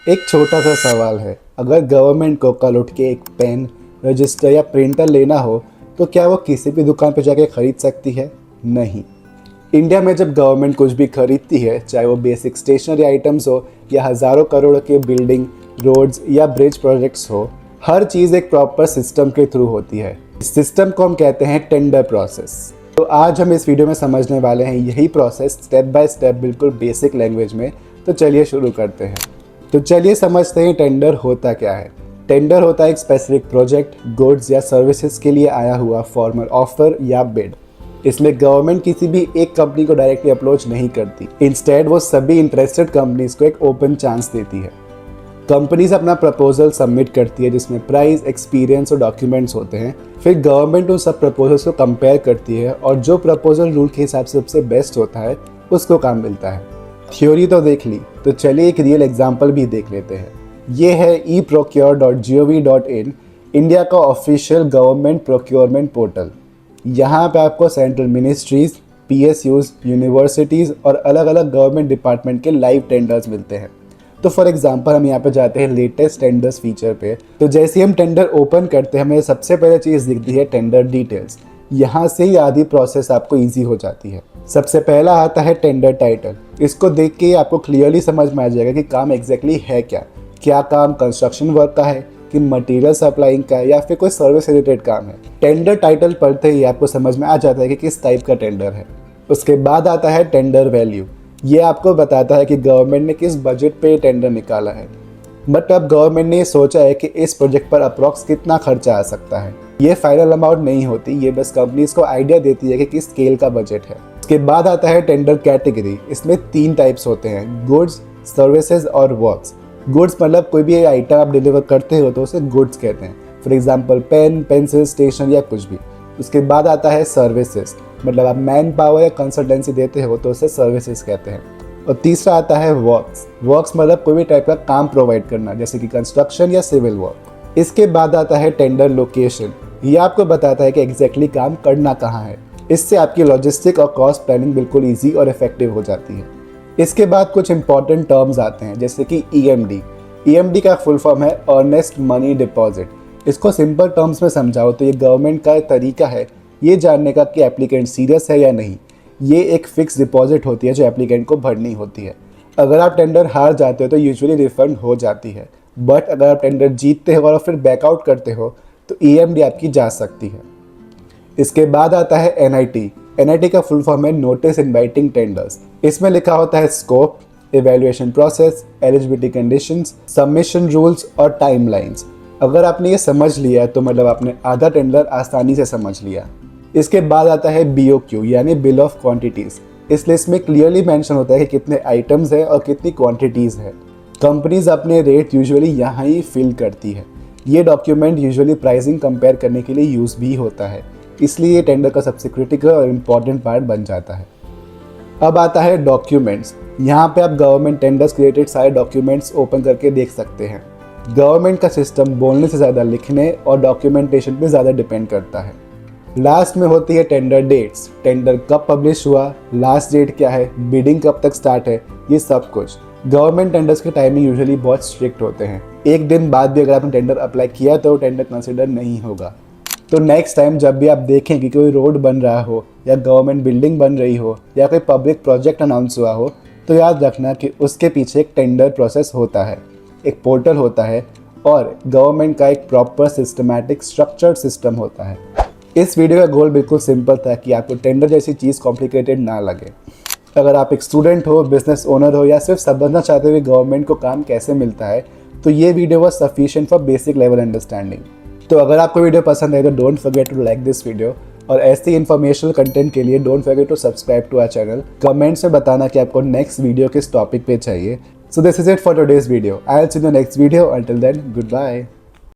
एक छोटा सा सवाल है, अगर गवर्नमेंट को कल उठ के एक पेन, रजिस्टर या प्रिंटर लेना हो तो क्या वो किसी भी दुकान पर जाके खरीद सकती है? नहीं। इंडिया में जब गवर्नमेंट कुछ भी खरीदती है, चाहे वो बेसिक स्टेशनरी आइटम्स हो या हज़ारों करोड़ के बिल्डिंग, रोड्स या ब्रिज प्रोजेक्ट्स हो, हर चीज़ एक प्रॉपर सिस्टम के थ्रू होती है। इस सिस्टम को हम कहते हैं टेंडर प्रोसेस। तो आज हम इस वीडियो में समझने वाले हैं यही प्रोसेस स्टेप बाय स्टेप, बिल्कुल बेसिक लैंग्वेज में। तो चलिए शुरू करते हैं। तो चलिए समझते हैं टेंडर होता क्या है। टेंडर होता है एक स्पेसिफिक प्रोजेक्ट, गुड्स या सर्विसेज के लिए आया हुआ फॉर्मल ऑफर या बिड। इसमें गवर्नमेंट किसी भी एक कंपनी को डायरेक्टली अप्रोच नहीं करती, इंस्टेड वो सभी इंटरेस्टेड कंपनीज को एक ओपन चांस देती है। कंपनीज अपना प्रपोजल सबमिट करती है जिसमें प्राइस, एक्सपीरियंस और डॉक्यूमेंट्स होते हैं। फिर गवर्नमेंट उन सब प्रपोजल्स को कंपेयर करती है और जो प्रपोजल रूल के हिसाब से सबसे बेस्ट होता है उसको काम मिलता है। थ्योरी तो देख ली, तो चलिए एक रियल एग्जांपल भी देख लेते हैं। ये है eprocure.gov.in, इंडिया का ऑफिशियल गवर्नमेंट प्रोक्योरमेंट पोर्टल। यहाँ पे आपको सेंट्रल मिनिस्ट्रीज, PSUs, यूनिवर्सिटीज़ और अलग अलग गवर्नमेंट डिपार्टमेंट के लाइव टेंडर्स मिलते हैं। तो फॉर एग्जांपल हम यहाँ पे जाते हैं लेटेस्ट टेंडर्स फीचर पे। तो जैसे ही हम टेंडर ओपन करते हैं, हमें सबसे पहले चीज़ दिखती है टेंडर डिटेल्स। यहाँ से ही आधी प्रोसेस आपको ईजी हो जाती है। सबसे पहला आता है टेंडर टाइटल। इसको देख के आपको क्लियरली समझ में आ जाएगा कि काम एग्जैक्टली है क्या काम कंस्ट्रक्शन वर्क का है, कि मटेरियल सप्लाइंग का है या फिर कोई सर्विस रिलेटेड काम है। टेंडर टाइटल पढ़ते ही आपको समझ में आ जाता है कि किस टाइप का टेंडर है। उसके बाद आता है टेंडर वैल्यू। ये आपको बताता है कि गवर्नमेंट ने किस बजट पे टेंडर निकाला है। बट अब गवर्नमेंट ने ये सोचा है कि इस प्रोजेक्ट पर अप्रॉक्स कितना खर्चा आ सकता है। ये फाइनल अमाउंट नहीं होती, ये बस कंपनीज को आइडिया देती है कि किस स्केल का बजट है। उसके बाद आता है टेंडर कैटेगरी। इसमें 3 टाइप्स होते हैं, गुड्स, सर्विसेज और वर्क्स। गुड्स मतलब कोई भी आइटम आप डिलीवर करते हो तो उसे गुड्स कहते हैं। For example pen, pencil, station या कुछ भी। उसके बाद आता है सर्विसेज, मतलब आप मैन पावर या कंसल्टेंसी देते हो तो उसे सर्विसेज कहते हैं। और तीसरा आता है वर्क्स। वर्क्स मतलब कोई भी टाइप का काम प्रोवाइड करना, जैसे कि कंस्ट्रक्शन या सिविल वर्क। इसके बाद आता है टेंडर लोकेशन। ये आपको बताता है कि एग्जैक्टली काम करना कहाँ है। इससे आपकी लॉजिस्टिक और कॉस्ट प्लानिंग बिल्कुल ईजी और इफेक्टिव हो जाती है। इसके बाद कुछ इंपॉर्टेंट टर्म्स आते हैं, जैसे कि EMD। EMD का फुल फॉर्म है अर्नेस्ट मनी डिपॉजिट। इसको सिंपल टर्म्स में समझाओ तो ये गवर्नमेंट का तरीका है ये जानने का कि एप्लीकेंट सीरियस है या नहीं। ये एक फिक्स डिपॉजिट होती है जो एप्लीकेंट को भरनी होती है। अगर आप टेंडर हार जाते हो तो यूजुअली रिफंड हो जाती है, बट अगर आप टेंडर जीतते हो और फिर बैकआउट करते हो तो EMD आपकी जा सकती है। इसके बाद आता है NIT। NIT का फुल फॉर्म है नोटिस इनवाइटिंग टेंडर्स। इसमें लिखा होता है scope, evaluation process, eligibility conditions, submission rules और टाइमलाइंस। अगर आपने ये समझ लिया तो मतलब आपने आधा टेंडर आसानी से समझ लिया। इसके बाद आता है BOQ यानी बिल ऑफ क्वांटिटीज़। इस लिस्ट में क्लियरली मेंशन होता है कि कितने आइटम्स हैं और कितनी क्वांटिटीज़ है। कंपनीज अपने रेट यूजुअली यहाँ ही फिल करती है। ये डॉक्यूमेंट यूजुअली प्राइसिंग कंपेयर करने के लिए यूज़ भी होता है, इसलिए ये टेंडर का सबसे क्रिटिकल और इम्पॉर्टेंट पार्ट बन जाता है। अब आता है डॉक्यूमेंट्स। यहाँ पे आप गवर्नमेंट टेंडर्स रिलेटेड सारे डॉक्यूमेंट्स ओपन करके देख सकते हैं। गवर्नमेंट का सिस्टम बोलने से ज़्यादा लिखने और डॉक्यूमेंटेशन पे ज़्यादा डिपेंड करता है। लास्ट में होती है टेंडर डेट्स। टेंडर कब पब्लिश हुआ, लास्ट डेट क्या है, बिडिंग कब तक स्टार्ट है, ये सब कुछ। गवर्नमेंट टेंडर्स के टाइमिंग यूजुअली बहुत स्ट्रिक्ट होते हैं। एक दिन बाद भी अगर आपने टेंडर अप्लाई किया तो टेंडर कंसिडर नहीं होगा। तो नेक्स्ट टाइम जब भी आप देखें कि कोई रोड बन रहा हो या गवर्नमेंट बिल्डिंग बन रही हो या कोई पब्लिक प्रोजेक्ट अनाउंस हुआ हो, तो याद रखना कि उसके पीछे एक टेंडर प्रोसेस होता है, एक पोर्टल होता है और गवर्नमेंट का एक प्रॉपर सिस्टमैटिक स्ट्रक्चर्ड सिस्टम होता है। इस वीडियो का गोल बिल्कुल सिंपल था कि आपको टेंडर जैसी चीज़ कॉम्प्लिकेटेड ना लगे। अगर आप एक स्टूडेंट हो, बिजनेस ओनर हो या सिर्फ समझना चाहते हो कि गवर्नमेंट को काम कैसे मिलता है, तो ये video was sufficient for basic level understanding. तो अगर आपको वीडियो पसंद आए तो don't forget to like this video, और ऐसे इन्फॉर्मेशनल कंटेंट के लिए don't forget to subscribe to our channel. Comments में बताना कि आपको नेक्स्ट वीडियो किस टॉपिक पे चाहिए। So this is it for today's video. I will see you in the next video. Until then, good bye.